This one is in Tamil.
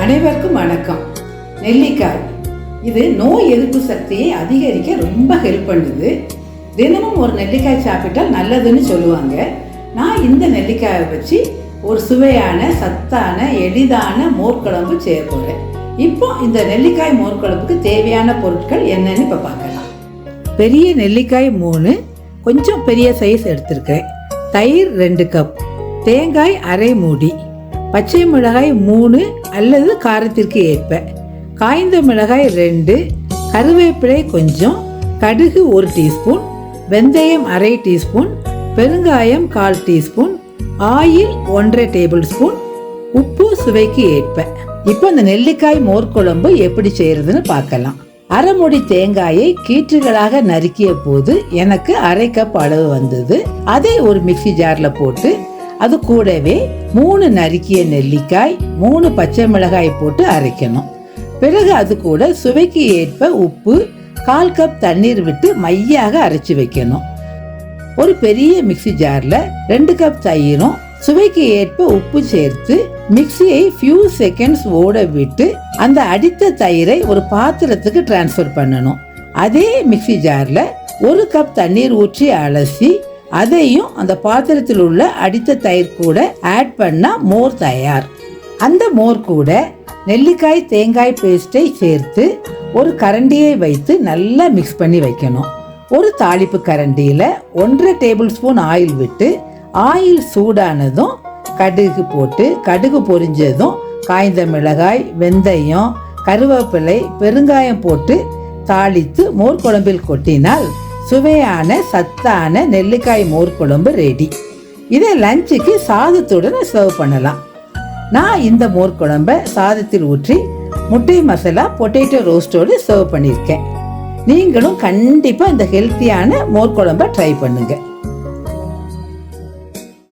அனைவருக்கும் வணக்கம். நெல்லிக்காய் இது நோய் எதிர்ப்பு சக்தியை அதிகரிக்க ரொம்ப ஹெல்ப் பண்ணுது. தினமும் ஒரு நெல்லிக்காய் சாப்பிட்டால் நல்லதுன்னு சொல்லுவாங்க. நான் இந்த நெல்லிக்காயை வச்சு ஒரு சுவையான சத்தான எளிதான மோர்க்குழம்பு செய்ய போகிறேன். இப்போ இந்த நெல்லிக்காய் மோர்க்குழம்புக்கு தேவையான பொருட்கள் என்னன்னு இப்போ பார்க்கலாம். பெரிய நெல்லிக்காய் 3, கொஞ்சம் பெரிய சைஸ் எடுத்திருக்கேன். தயிர் 2 கப், தேங்காய் அரை மூடி, பச்சை மிளகாய் 3 அல்லது காரத்திற்கு ஏற்ப, காய்ந்த மிளகாய் 2, கருவேப்பிலை கொஞ்சம், கடுகு 1 டீஸ்பூன், வெந்தயம் அரை டீஸ்பூன், பெருங்காயம் 1/4 டீஸ்பூன், ஆயில் 1/2 டேபிள் ஸ்பூன், உப்பு சுவைக்கு ஏற்ப. இப்போ இந்த நெல்லிக்காய் மோர்க்குழம்பு எப்படி செய்யறதுன்னு பார்க்கலாம். அரை மூடி தேங்காயை கீற்றுகளாக நறுக்கிய போது எனக்கு அரை கப் அளவு வந்தது. அதை ஒரு மிக்சி ஜார்ல போட்டு அது கூடவே 3 நறுக்கிய நெல்லிக்காய், 3 பச்சை மிளகாய் போட்டு அரைக்கணும். பிறகு அது கூட சுவைக்கு ஏற்ப உப்பு, 1/4 கப் தண்ணீர் விட்டு மையாக அரைச்சி வைக்கணும். ஒரு பெரிய மிக்சி ஜார்ல 2 கப் தயிரும் சுவைக்கு ஏற்ப உப்பு சேர்த்து மிக்சியை ஃபியூ செகண்ட்ஸ் ஓட விட்டு அந்த அடித்த தயிரை ஒரு பாத்திரத்துக்கு டிரான்ஸ்ஃபர் பண்ணணும். அதே மிக்சி ஜார்ல 1 கப் தண்ணீர் ஊற்றி அலசி அதையும் அந்த பாத்திரத்தில் உள்ள அடித்த தயிர் கூட ஆட் பண்ணா மோர் தயார். அந்த மோர் கூட நெல்லிக்காய் தேங்காய் பேஸ்டை சேர்த்து ஒரு கரண்டியை வைத்து நல்லா மிக்ஸ் பண்ணி வைக்கணும். ஒரு தாளிப்பு கரண்டியில 1/2 டேபிள் ஸ்பூன் ஆயில் விட்டு ஆயில் சூடானதும் கடுகு போட்டு, கடுகு பொரிஞ்சதும் காய்ந்த மிளகாய், வெந்தயம், கருவேப்பிலை, பெருங்காயம் போட்டு தாளித்து மோர் குழம்பில் கொட்டினால் சுவையான சத்தான நெல்லிக்காய் மோர் குழம்பு ரெடி. இதை லஞ்சுக்கு சாதத்துடன் சர்வ் பண்ணலாம். நான் இந்த மோர் குழம்பை சாதத்தில் ஊற்றி முட்டை மசாலா பொட்டேட்டோ ரோஸ்டோடு சர்வ் பண்ணியிருக்கேன். நீங்களும் கண்டிப்பாக இந்த ஹெல்த்தியான மோர் குழம்பை ட்ரை பண்ணுங்க.